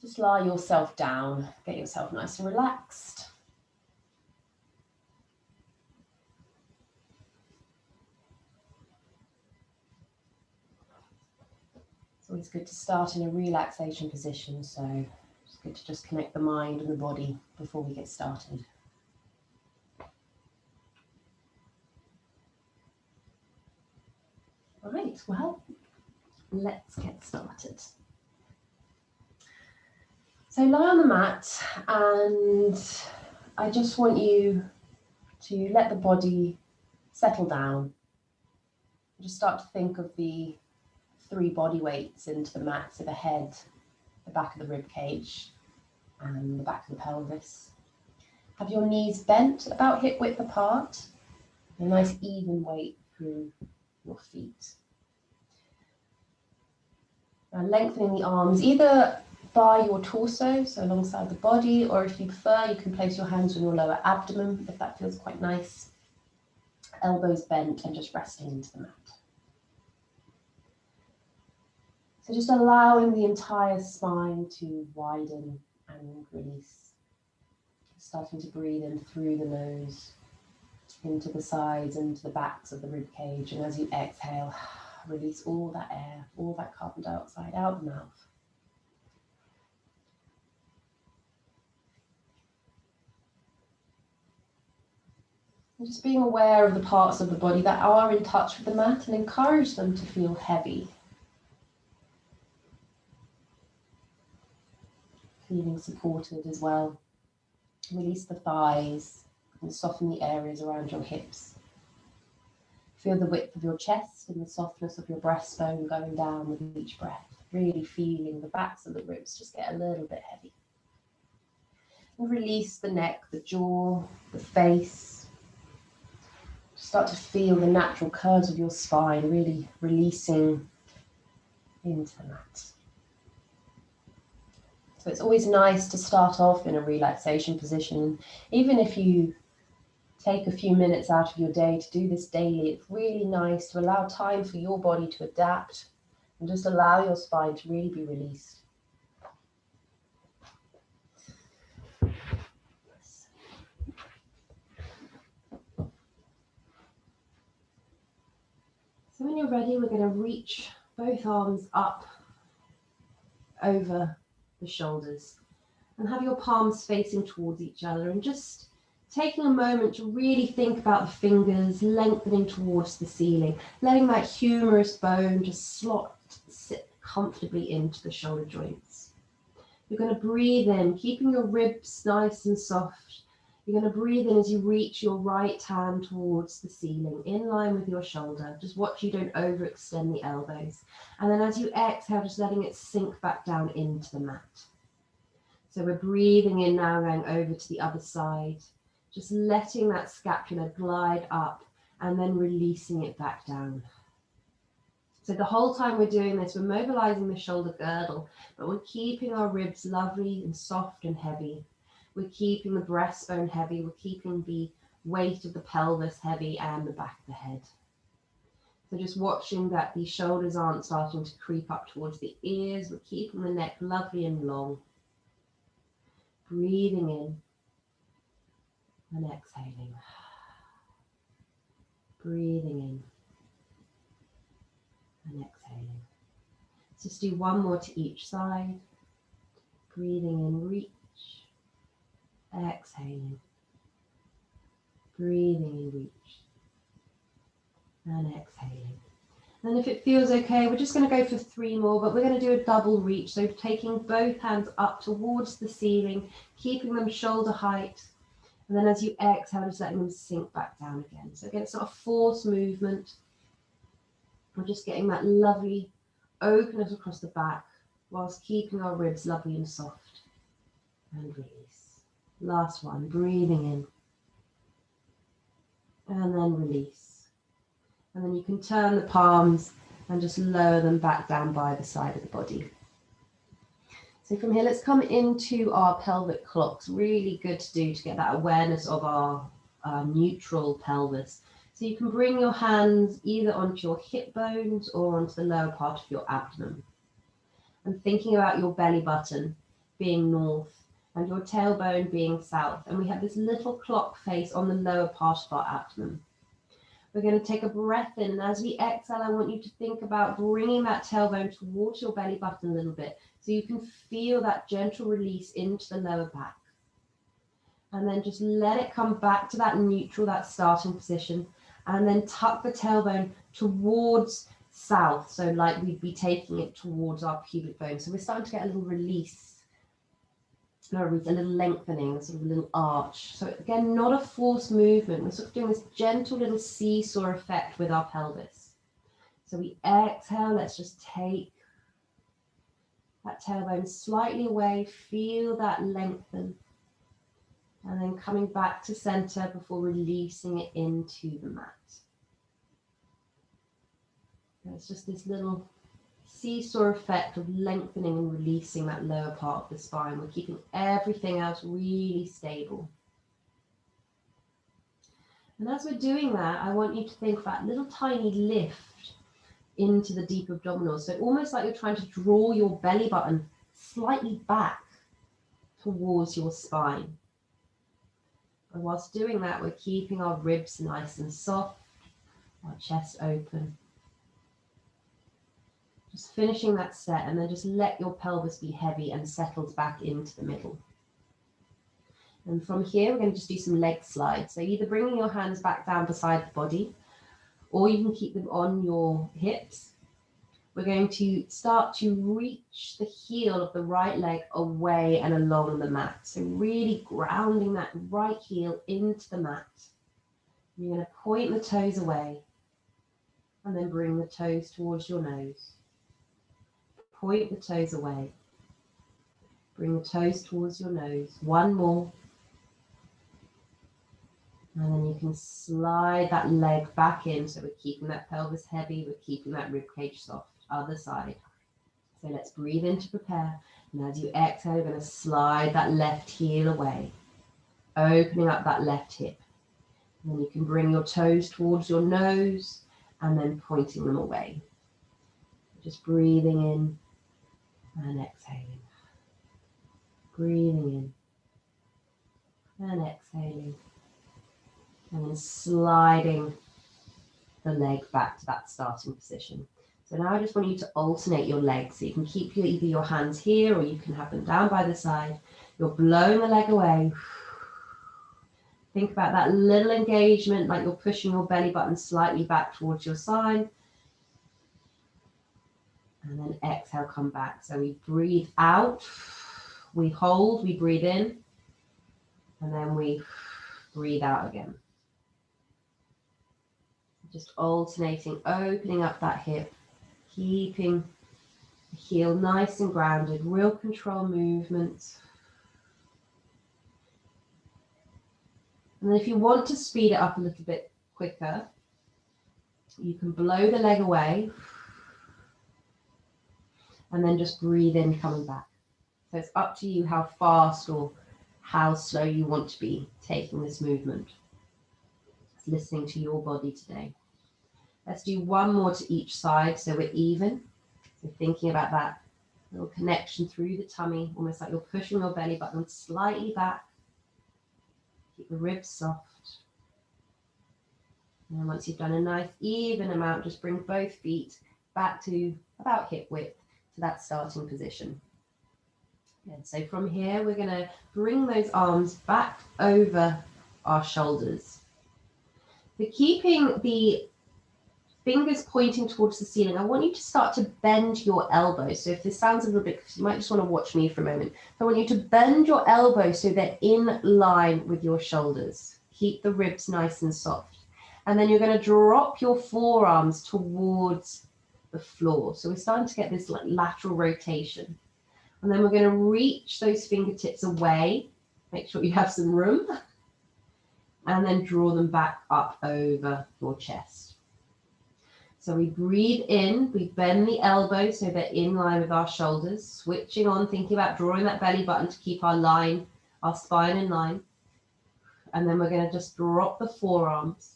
Just lie yourself down, get yourself nice and relaxed. It's always good to start in a relaxation position, so it's good to just connect the mind and the body before we get started. Right, well, let's get started. So lie on the mat, and I just want you to let the body settle down. Just start to think of the 3 body weights into the mat, so the head, the back of the rib cage, and the back of the pelvis. Have your knees bent about hip width apart, a nice even weight through your feet. Now lengthening the arms either by your torso, so alongside the body, or if you prefer, you can place your hands on your lower abdomen if that feels quite nice. Elbows bent and just resting into the mat. So just allowing the entire spine to widen and release. Starting to breathe in through the nose, into the sides, into the backs of the rib cage, and as you exhale, release all that air, all that carbon dioxide out the mouth. And just being aware of the parts of the body that are in touch with the mat and encourage them to feel heavy. Feeling supported as well. Release the thighs and soften the areas around your hips. Feel the width of your chest and the softness of your breastbone going down with each breath. Really feeling the backs of the ribs just get a little bit heavy. And release the neck, the jaw, the face. Start to feel the natural curves of your spine, really releasing into the mat. So it's always nice to start off in a relaxation position. Even if you take a few minutes out of your day to do this daily, it's really nice to allow time for your body to adapt and just allow your spine to really be released. So when you're ready, we're going to reach both arms up over the shoulders and have your palms facing towards each other, and just taking a moment to really think about the fingers lengthening towards the ceiling, letting that humerus bone just sit comfortably into the shoulder joints. You're going to breathe in, keeping your ribs nice and soft. You're going to breathe in as you reach your right hand towards the ceiling, in line with your shoulder. Just watch you don't overextend the elbows. And then as you exhale, just letting it sink back down into the mat. So we're breathing in now, going over to the other side. Just letting that scapula glide up and then releasing it back down. So the whole time we're doing this, we're mobilizing the shoulder girdle, but we're keeping our ribs lovely and soft and heavy. We're keeping the breastbone heavy. We're keeping the weight of the pelvis heavy and the back of the head. So just watching that the shoulders aren't starting to creep up towards the ears. We're keeping the neck lovely and long. Breathing in and exhaling. Breathing in and exhaling. Let's just do one more to each side. Breathing in, reach. Exhaling. Breathing in, reach. And exhaling. And if it feels okay, we're just going to go for 3 more, but we're going to do a double reach. So taking both hands up towards the ceiling, keeping them shoulder height. And then as you exhale, just letting them sink back down again. So again, it's not a forced movement. We're just getting that lovely openness across the back whilst keeping our ribs lovely and soft. And release. Last one, breathing in. And then release. And then you can turn the palms and just lower them back down by the side of the body. So from here, let's come into our pelvic clocks. Really good to do to get that awareness of our neutral pelvis. So you can bring your hands either onto your hip bones or onto the lower part of your abdomen. And thinking about your belly button being north and your tailbone being south. And we have this little clock face on the lower part of our abdomen. We're going to take a breath in, and as we exhale, I want you to think about bringing that tailbone towards your belly button a little bit so you can feel that gentle release into the lower back. And then just let it come back to that neutral, that starting position, and then tuck the tailbone towards south, so like we'd be taking it towards our pubic bone. So we're starting to get a little release, a little lengthening, sort of a little arch. So again, not a forced movement. We're sort of doing this gentle little seesaw effect with our pelvis. So we exhale, let's just take that tailbone slightly away, feel that lengthen, and then coming back to center before releasing it into the mat. It's just this little seesaw effect of lengthening and releasing that lower part of the spine. We're keeping everything else really stable. And as we're doing that, I want you to think about a little tiny lift into the deep abdominals. So almost like you're trying to draw your belly button slightly back towards your spine. And whilst doing that, we're keeping our ribs nice and soft, our chest open. Just finishing that set, and then just let your pelvis be heavy and settled back into the middle. And from here, we're going to just do some leg slides. So either bringing your hands back down beside the body, or you can keep them on your hips. We're going to start to reach the heel of the right leg away and along the mat. So really grounding that right heel into the mat. You're going to point the toes away and then bring the toes towards your nose. Point the toes away. Bring the toes towards your nose. One more. And then you can slide that leg back in. So we're keeping that pelvis heavy. We're keeping that rib cage soft. Other side. So let's breathe in to prepare. And as you exhale, you're going to slide that left heel away. Opening up that left hip. And then you can bring your toes towards your nose and then pointing them away. Just breathing in and exhaling. Breathing in and exhaling. And then sliding the leg back to that starting position. So now I just want you to alternate your legs. So you can keep either your hands here or you can have them down by the side. You're blowing the leg away. Think about that little engagement, like you're pushing your belly button slightly back towards your side. And then exhale, come back. So we breathe out, we hold, we breathe in, and then we breathe out again. Just alternating, opening up that hip, keeping the heel nice and grounded, real control movements. And then if you want to speed it up a little bit quicker, you can blow the leg away and then just breathe in, coming back. So it's up to you how fast or how slow you want to be taking this movement. Just listening to your body today. Let's do one more to each side so we're even. So thinking about that little connection through the tummy, almost like you're pushing your belly button slightly back. Keep the ribs soft. And then once you've done a nice even amount, just bring both feet back to about hip width to that starting position. And so from here, we're going to bring those arms back over our shoulders. So keeping the fingers pointing towards the ceiling, I want you to start to bend your elbows. So if this sounds a little bit, you might just want to watch me for a moment. I want you to bend your elbows so they're in line with your shoulders. Keep the ribs nice and soft. And then you're going to drop your forearms towards the floor. So we're starting to get this like lateral rotation. And then we're going to reach those fingertips away. Make sure you have some room. And then draw them back up over your chest. So we breathe in, we bend the elbows so they're in line with our shoulders, switching on, thinking about drawing that belly button to keep our spine in line. And then we're going to just drop the forearms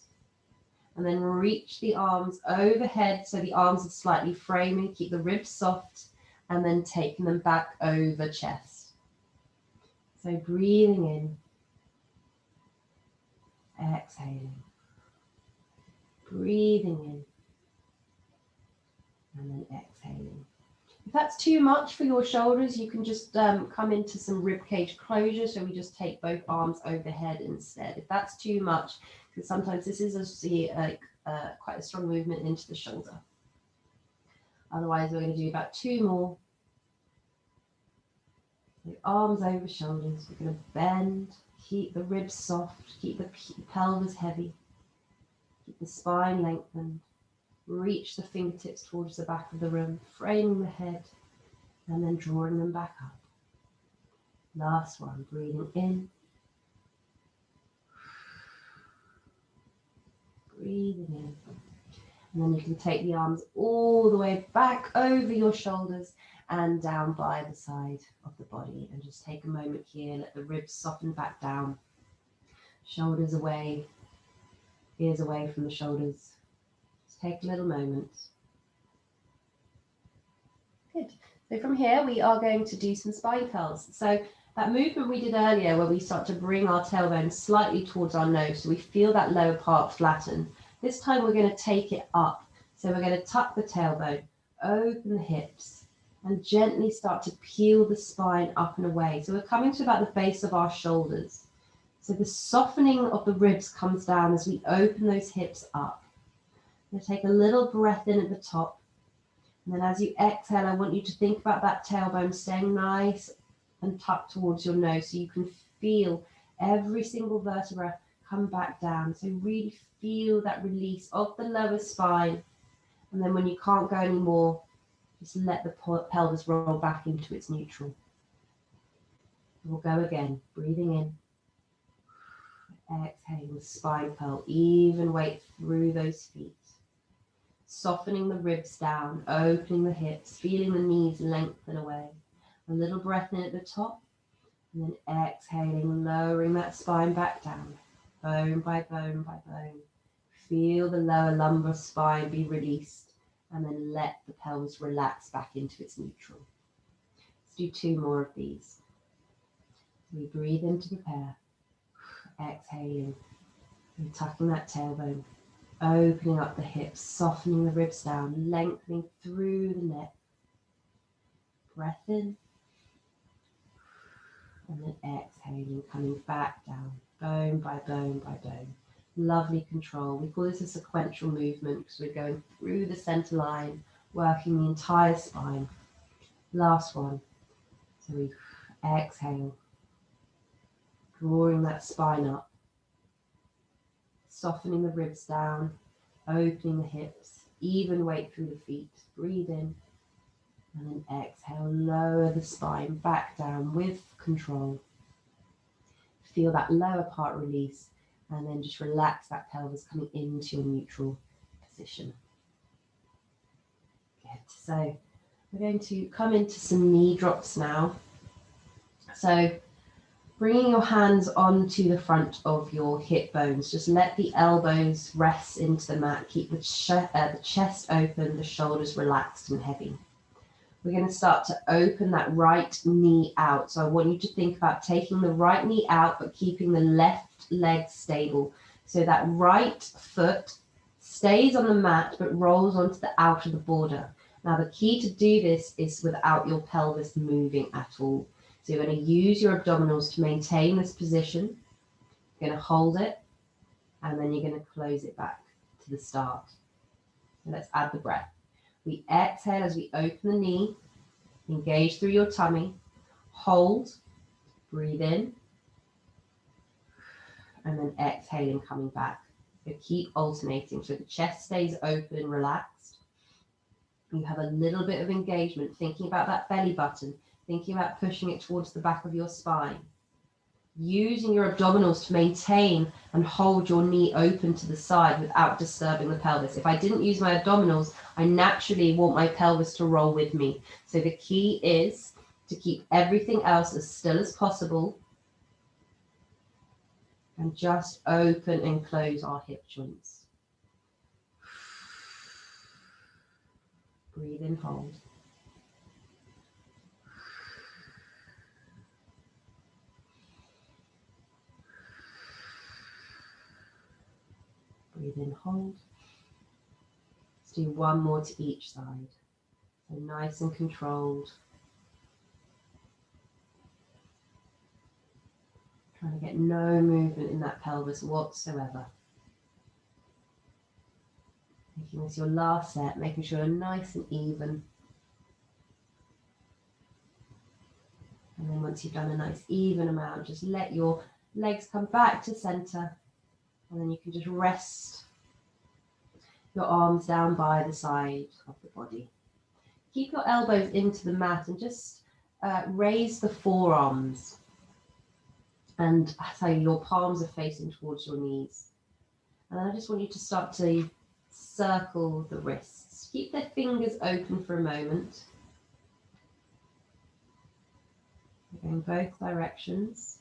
and then reach the arms overhead so the arms are slightly framing, keep the ribs soft, and then taking them back over chest. So breathing in, exhaling, breathing in, and then exhaling. If that's too much for your shoulders, you can just come into some rib cage closure. So we just take both arms overhead instead. If that's too much, because sometimes this is quite a strong movement into the shoulder. Otherwise, we're going to do about 2 more. So arms over shoulders. We're going to bend, keep the ribs soft, keep the pelvis heavy, keep the spine lengthened. Reach the fingertips towards the back of the room, framing the head, and then drawing them back up. Last one, breathing in, breathing in. And then you can take the arms all the way back over your shoulders and down by the side of the body. And just take a moment here, let the ribs soften back down. Shoulders away, ears away from the shoulders. Just take a little moment. Good. So from here, we are going to do some spine curls. So that movement we did earlier where we start to bring our tailbone slightly towards our nose, so we feel that lower part flatten. This time we're going to take it up. So we're going to tuck the tailbone, open the hips, and gently start to peel the spine up and away. So we're coming to about the base of our shoulders. So the softening of the ribs comes down as we open those hips up. We'll take a little breath in at the top. And then as you exhale, I want you to think about that tailbone staying nice and tucked towards your nose so you can feel every single vertebra come back down. So really feel that release of the lower spine. And then when you can't go anymore, just let the pelvis roll back into its neutral. We'll go again, breathing in. Exhaling, spine curl, even weight through those feet. Softening the ribs down, opening the hips, feeling the knees lengthen away. A little breath in at the top, and then exhaling, lowering that spine back down, bone by bone by bone. Feel the lower lumbar spine be released, and then let the pelvis relax back into its neutral. Let's do 2 more of these. So we breathe in to prepare, exhaling, and tucking that tailbone. Opening up the hips, softening the ribs down, lengthening through the neck. Breath in. And then exhaling, coming back down, bone by bone by bone. Lovely control. We call this a sequential movement because we're going through the center line, working the entire spine. Last one. So we exhale, drawing that spine up. Softening the ribs down, opening the hips, even weight through the feet. Breathe in, and then exhale, lower the spine back down with control. Feel that lower part release, and then just relax that pelvis coming into your neutral position. Good. So we're going to come into some knee drops now. So bringing your hands onto the front of your hip bones, just let the elbows rest into the mat. Keep the chest open, the shoulders relaxed and heavy. We're going to start to open that right knee out. So I want you to think about taking the right knee out, but keeping the left leg stable. So that right foot stays on the mat, but rolls onto the outer border. Now the key to do this is without your pelvis moving at all. So you're going to use your abdominals to maintain this position. You're going to hold it, and then you're going to close it back to the start. So let's add the breath. We exhale as we open the knee, engage through your tummy, hold, breathe in, and then exhaling, coming back. So keep alternating so the chest stays open and relaxed. You have a little bit of engagement, thinking about that belly button, thinking about pushing it towards the back of your spine. Using your abdominals to maintain and hold your knee open to the side without disturbing the pelvis. If I didn't use my abdominals, I naturally want my pelvis to roll with me. So the key is to keep everything else as still as possible and just open and close our hip joints. Breathe in, hold. breathe in, hold. Let's do one more to each side. So nice and controlled. Trying to get no movement in that pelvis whatsoever. Making this your last set, making sure you're nice and even. And then once you've done a nice even amount, just let your legs come back to center. And then you can just rest your arms down by the side of the body. Keep your elbows into the mat and just raise the forearms. And so your palms are facing towards your knees. And I just want you to start to circle the wrists. Keep the fingers open for a moment. We're going both directions.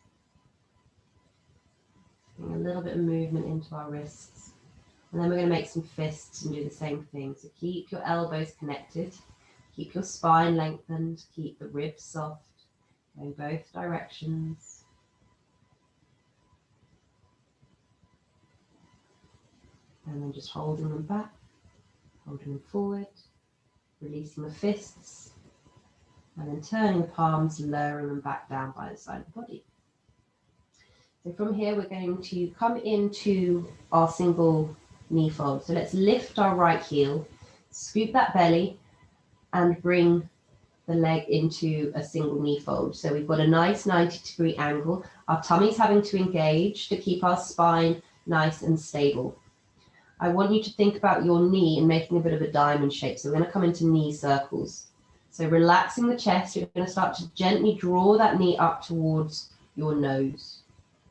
Getting a little bit of movement into our wrists. And then we're going to make some fists and do the same thing. So keep your elbows connected. Keep your spine lengthened. Keep the ribs soft. Going both directions. And then just holding them back, holding them forward, releasing the fists, and then turning the palms, lowering them back down by the side of the body. So from here, we're going to come into our single knee fold. So let's lift our right heel, scoop that belly, and bring the leg into a single knee fold. So we've got a nice 90-degree angle. Our tummy's having to engage to keep our spine nice and stable. I want you to think about your knee and making a bit of a diamond shape. So we're going to come into knee circles. So relaxing the chest, you're going to start to gently draw that knee up towards your nose.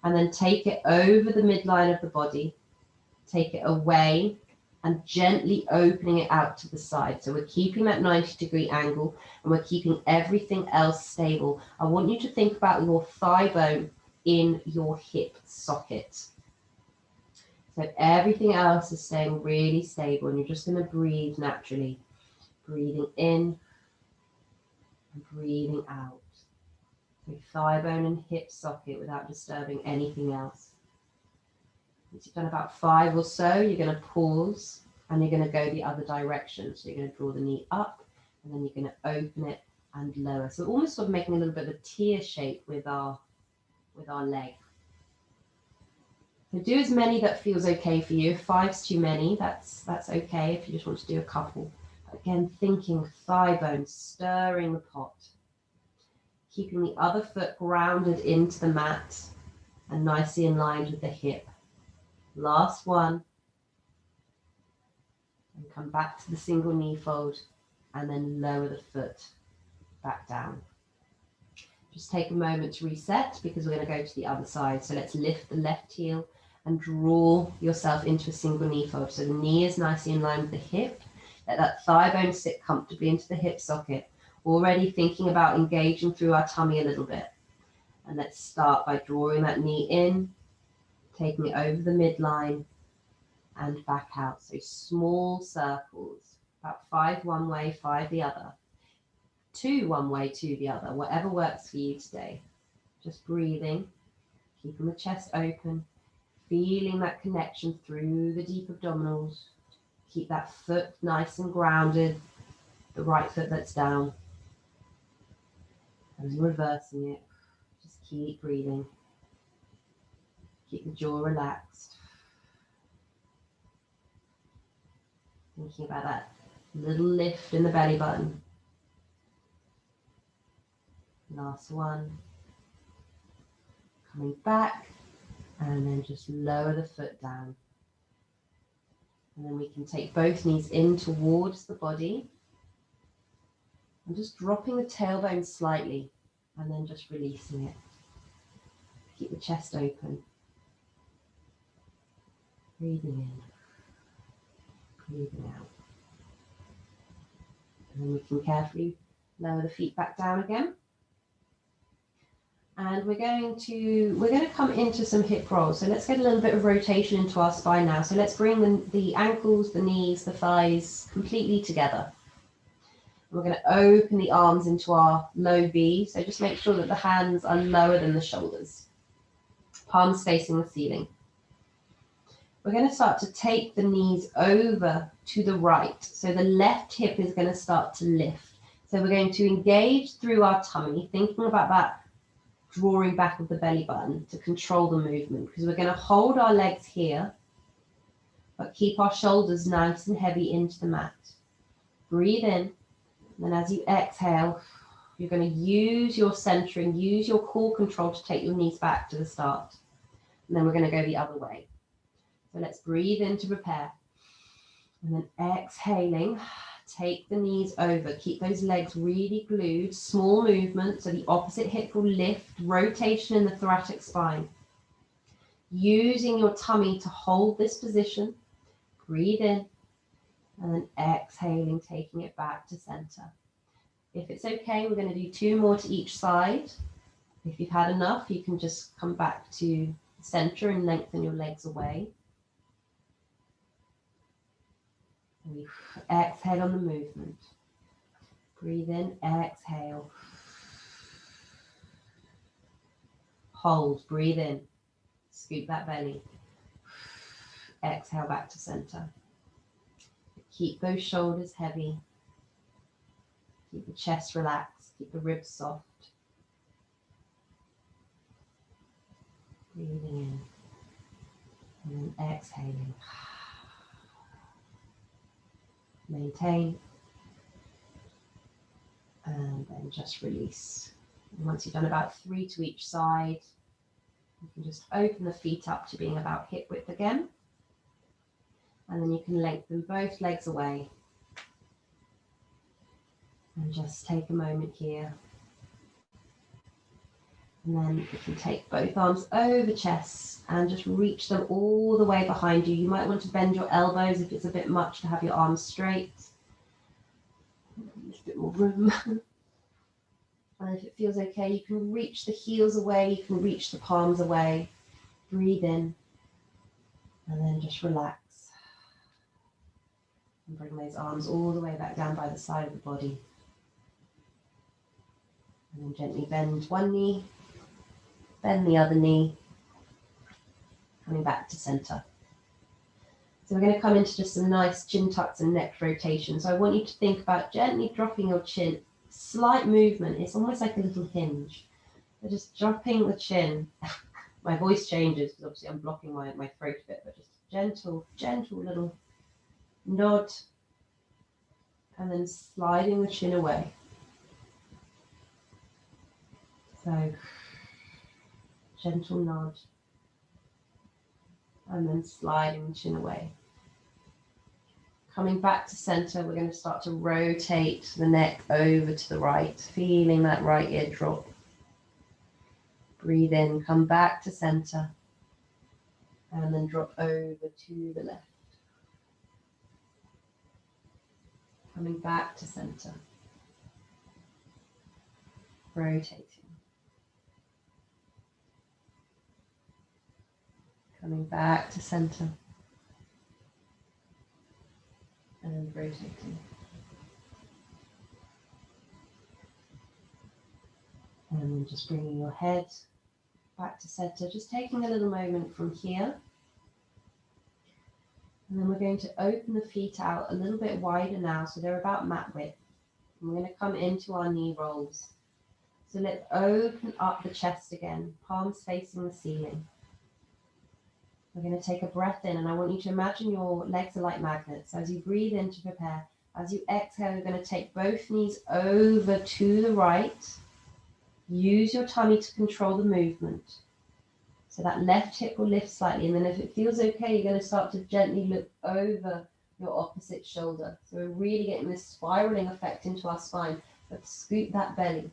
And then take it over the midline of the body. Take it away and gently opening it out to the side. So we're keeping that 90-degree angle and we're keeping everything else stable. I want you to think about your thigh bone in your hip socket. So everything else is staying really stable and you're just going to breathe naturally. Breathing in and breathing out. So thigh bone and hip socket without disturbing anything else. Once you've done about 5 or so, you're going to pause and you're going to go the other direction. So you're going to draw the knee up and then you're going to open it and lower. So almost sort of making a little bit of a tear shape with our leg. So do as many that feels okay for you. If 5's too many, that's okay if you just want to do a couple. Again, thinking thigh bone, stirring the pot. Keeping the other foot grounded into the mat and nicely aligned with the hip. Last one. And come back to the single knee fold and then lower the foot back down. Just take a moment to reset because we're going to go to the other side. So let's lift the left heel and draw yourself into a single knee fold. So the knee is nicely in line with the hip. Let that thigh bone sit comfortably into the hip socket. Already thinking about engaging through our tummy a little bit. And let's start by drawing that knee in, taking it over the midline and back out. So small circles, about 5 one way, 5 the other. 2 one way, 2 the other, whatever works for you today. Just breathing, keeping the chest open, feeling that connection through the deep abdominals. Keep that foot nice and grounded, the right foot that's down. And reversing it, just keep breathing. Keep the jaw relaxed. Thinking about that little lift in the belly button. Last one. Coming back and then just lower the foot down. And then we can take both knees in towards the body. And just dropping the tailbone slightly and then just releasing it. Keep the chest open. Breathing in. Breathing out. And then we can carefully lower the feet back down again. And we're going to come into some hip rolls. So let's get a little bit of rotation into our spine now. So let's bring the ankles, the knees, the thighs completely together. We're going to open the arms into our low V. So just make sure that the hands are lower than the shoulders. Palms facing the ceiling. we're going to start to take the knees over to the right. So the left hip is going to start to lift. So we're going to engage through our tummy, thinking about that drawing back of the belly button to control the movement, because we're going to hold our legs here, but keep our shoulders nice and heavy into the mat. Breathe in, and then as you exhale, you're going to use your centering, use your core control to take your knees back to the start. And then we're going to go the other way. So let's breathe in to prepare. And then exhaling, take the knees over. Keep those legs really glued. Small movement, so the opposite hip will lift, rotation in the thoracic spine. Using your tummy to hold this position. Breathe in, and then exhaling, taking it back to center. If it's okay, we're going to do 2 more to each side. If you've had enough, you can just come back to center and lengthen your legs away. And we exhale on the movement. Breathe in, exhale. Hold, breathe in. Scoop that belly. Exhale back to center. Keep those shoulders heavy. Keep the chest relaxed. Keep the ribs soft. Breathing in. And then exhaling. Maintain. And then just release. And once you've done about 3 to each side, you can just open the feet up to being about hip width again. And then you can lengthen both legs away. And just take a moment here. And then you can take both arms over chest and just reach them all the way behind you. You might want to bend your elbows if it's a bit much to have your arms straight. There's a bit more room. And if it feels okay, you can reach the heels away, you can reach the palms away. Breathe in. And then just relax. And bring those arms all the way back down by the side of the body. And then gently bend one knee, bend the other knee, coming back to center. So we're going to come into just some nice chin tucks and neck rotation. So I want you to think about gently dropping your chin, slight movement. It's almost like a little hinge. So just dropping the chin. My voice changes because obviously I'm blocking my throat a bit, but just gentle little nod, and then sliding the chin away. So gentle nod, and then sliding the chin away. Coming back to center, we're going to start to rotate the neck over to the right, feeling that right ear drop. Breathe in, come back to center, and then drop over to the left. Coming back to center. Rotating. Coming back to center. And rotating. And then just bringing your head back to center, just taking a little moment from here. And then we're going to open the feet out a little bit wider now, so they're about mat width. And we're going to come into our knee rolls. So let's open up the chest again, palms facing the ceiling. We're going to take a breath in, and I want you to imagine your legs are like magnets. So as you breathe in to prepare, as you exhale, you're going to take both knees over to the right. Use your tummy to control the movement. So that left hip will lift slightly, and then if it feels okay, you're going to start to gently look over your opposite shoulder. So we're really getting this spiraling effect into our spine. Let's scoop that belly.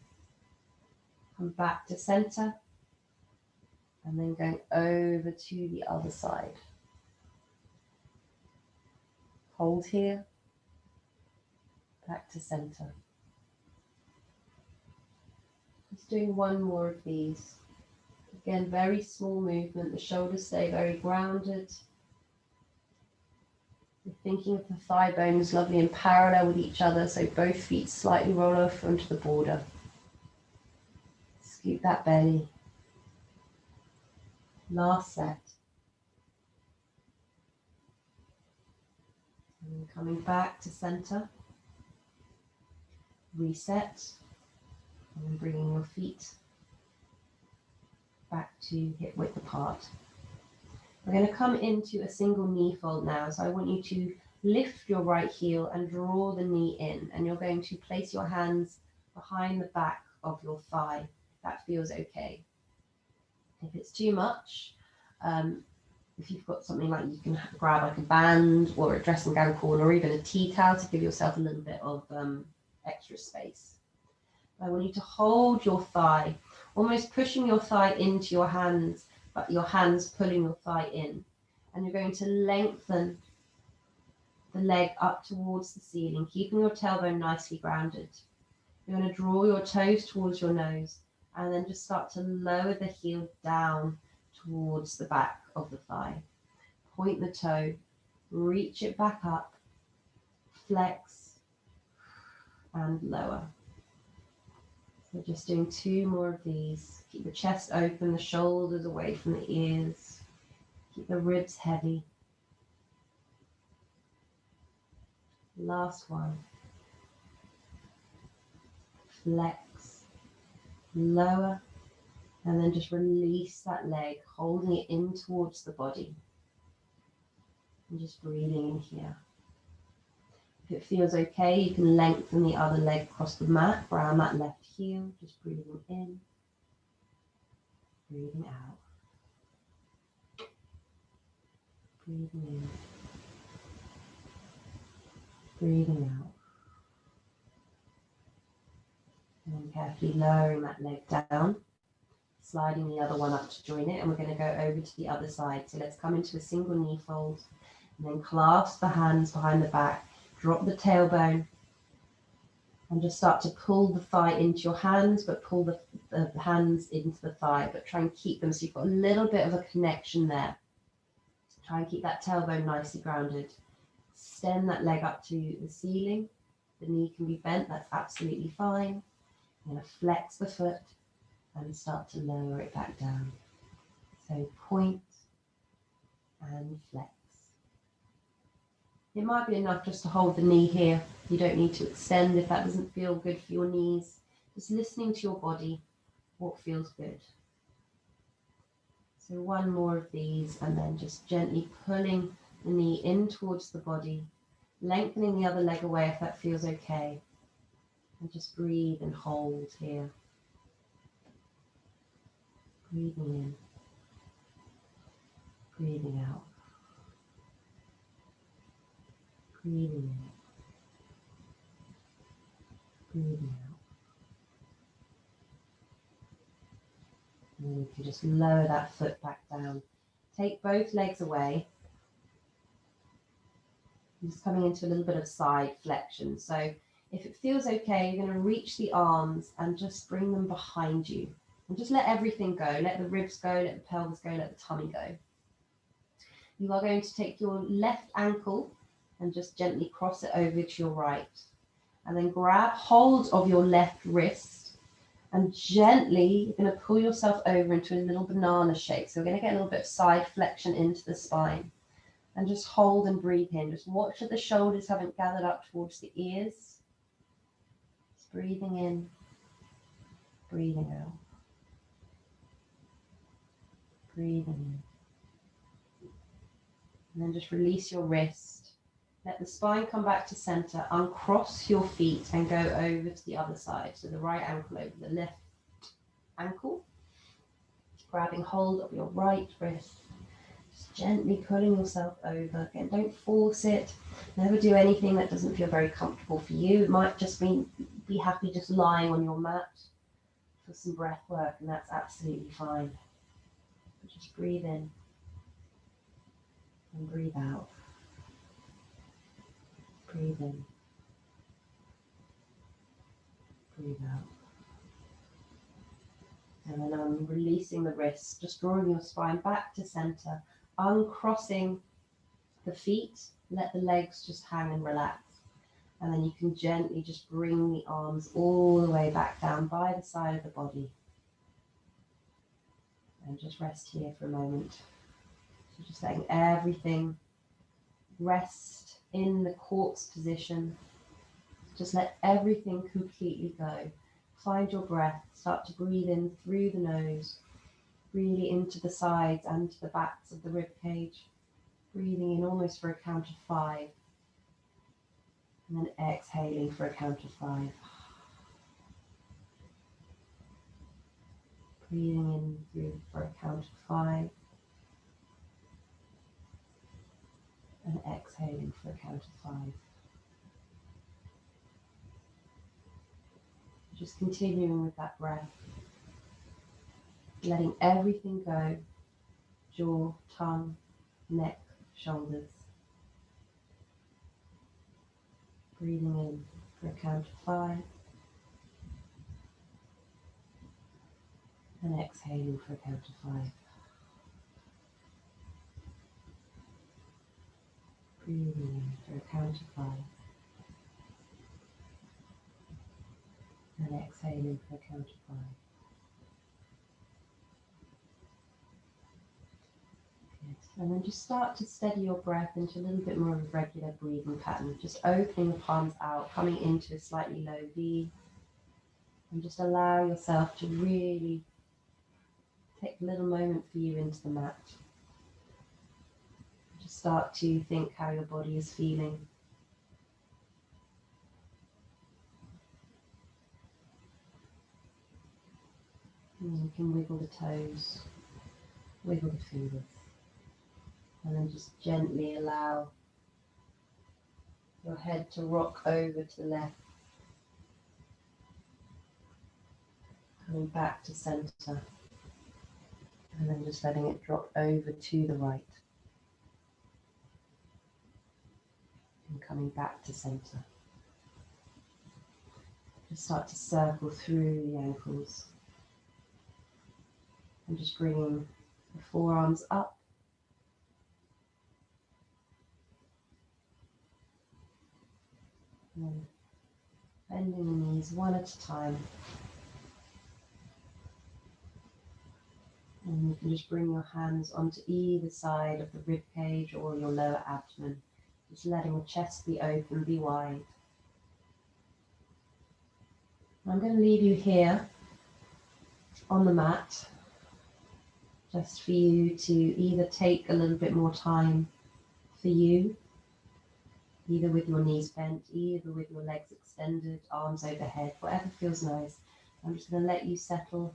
Come back to center, and then going over to the other side. Hold here, back to center. Just doing one more of these. Again, very small movement. The shoulders stay very grounded. You're thinking of the thigh bones lovely and parallel with each other, so both feet slightly roll off onto the border. Scoop that belly. Last set. And then coming back to center, reset, and then bringing your feet back to hip width apart. We're going to come into a single knee fold now. So I want you to lift your right heel and draw the knee in. And you're going to place your hands behind the back of your thigh. If that feels okay. If it's too much, if you've got something like you can grab like a band or a dressing gown cord or even a tea towel to give yourself a little bit of extra space. I want you to hold your thigh, almost pushing your thigh into your hands, but your hands pulling your thigh in. And you're going to lengthen the leg up towards the ceiling, keeping your tailbone nicely grounded. You're going to draw your toes towards your nose and then just start to lower the heel down towards the back of the thigh. Point the toe, reach it back up, flex, and lower. So just doing 2 more of these. Keep the chest open, the shoulders away from the ears. Keep the ribs heavy. Last one. Flex, lower, and then just release that leg, holding it in towards the body. And just breathing in here. If it feels okay, you can lengthen the other leg across the mat, around that left heel, just breathing in, breathing out. Breathing in, breathing out. And then carefully lowering that leg down, sliding the other one up to join it, and we're going to go over to the other side. So let's come into a single knee fold, and then clasp the hands behind the back, drop the tailbone, and just start to pull the thigh into your hands, but pull the hands into the thigh, but try and keep them so you've got a little bit of a connection there. Try and keep that tailbone nicely grounded. Extend that leg up to the ceiling. The knee can be bent, that's absolutely fine. You're going to flex the foot and start to lower it back down. So point and flex. It might be enough just to hold the knee here. You don't need to extend if that doesn't feel good for your knees. Just listening to your body, what feels good. So 1 more of these, and then just gently pulling the knee in towards the body, lengthening the other leg away if that feels okay. And just breathe and hold here. Breathing in, breathing out. Breathing in, breathing out. And then you can just lower that foot back down. Take both legs away. I'm just coming into a little bit of side flexion. So if it feels okay, you're going to reach the arms and just bring them behind you. And just let everything go. Let the ribs go, let the pelvis go, let the tummy go. You are going to take your left ankle and just gently cross it over to your right. And then grab hold of your left wrist and gently you're going to pull yourself over into a little banana shape. So we're going to get a little bit of side flexion into the spine. And just hold and breathe in. Just watch that the shoulders haven't gathered up towards the ears. Just breathing in, breathing out. Breathing in. And then just release your wrist. Let the spine come back to center. Uncross your feet and go over to the other side. So the right ankle over the left ankle. Grabbing hold of your right wrist. Just gently pulling yourself over. Again, don't force it. Never do anything that doesn't feel very comfortable for you. It might just mean be happy just lying on your mat for some breath work, and that's absolutely fine. Just breathe in and breathe out. Breathe in. Breathe out. And then I'm releasing the wrists, just drawing your spine back to center, uncrossing the feet, let the legs just hang and relax. And then you can gently just bring the arms all the way back down by the side of the body. And just rest here for a moment. So just letting everything rest in the corpse position. Just let everything completely go. Find your breath. Start to breathe in through the nose, really into the sides and to the backs of the rib cage. Breathing in almost for a count of 5. And then exhaling for a count of 5. Breathing in through for a count of 5. And exhaling for a count of 5. Just continuing with that breath. Letting everything go. Jaw, tongue, neck, shoulders. Breathing in for a count of 5. And exhaling for a count of 5. Breathing in for a count of 5. And exhaling for a count of 5. Good. And then just start to steady your breath into a little bit more of a regular breathing pattern. Just opening the palms out, coming into a slightly low V. And just allow yourself to really take a little moment for you into the mat. Just start to think how your body is feeling. And you can wiggle the toes, wiggle the fingers, and then just gently allow your head to rock over to the left, coming back to center, and then just letting it drop over to the right, and coming back to center. Just start to circle through the ankles, and just bringing the forearms up, and then bending the knees one at a time. And you can just bring your hands onto either side of the rib cage or your lower abdomen, just letting the chest be open, be wide. I'm going to leave you here on the mat, just for you to either take a little bit more time for you, either with your knees bent, either with your legs extended, arms overhead, whatever feels nice. I'm just going to let you settle,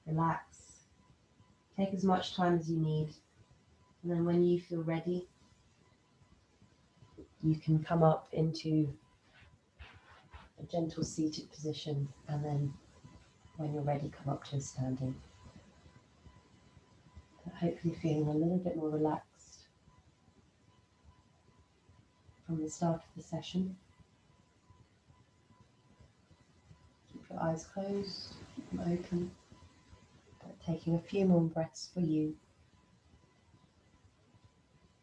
relax. Take as much time as you need, and then when you feel ready, you can come up into a gentle seated position, and then when you're ready, come up to a standing. But hopefully feeling a little bit more relaxed from the start of the session. Keep your eyes closed, keep them open, but taking a few more breaths for you.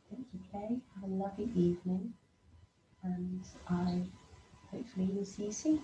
Thank you, Kay. Have a lovely evening, and I hopefully will see you soon.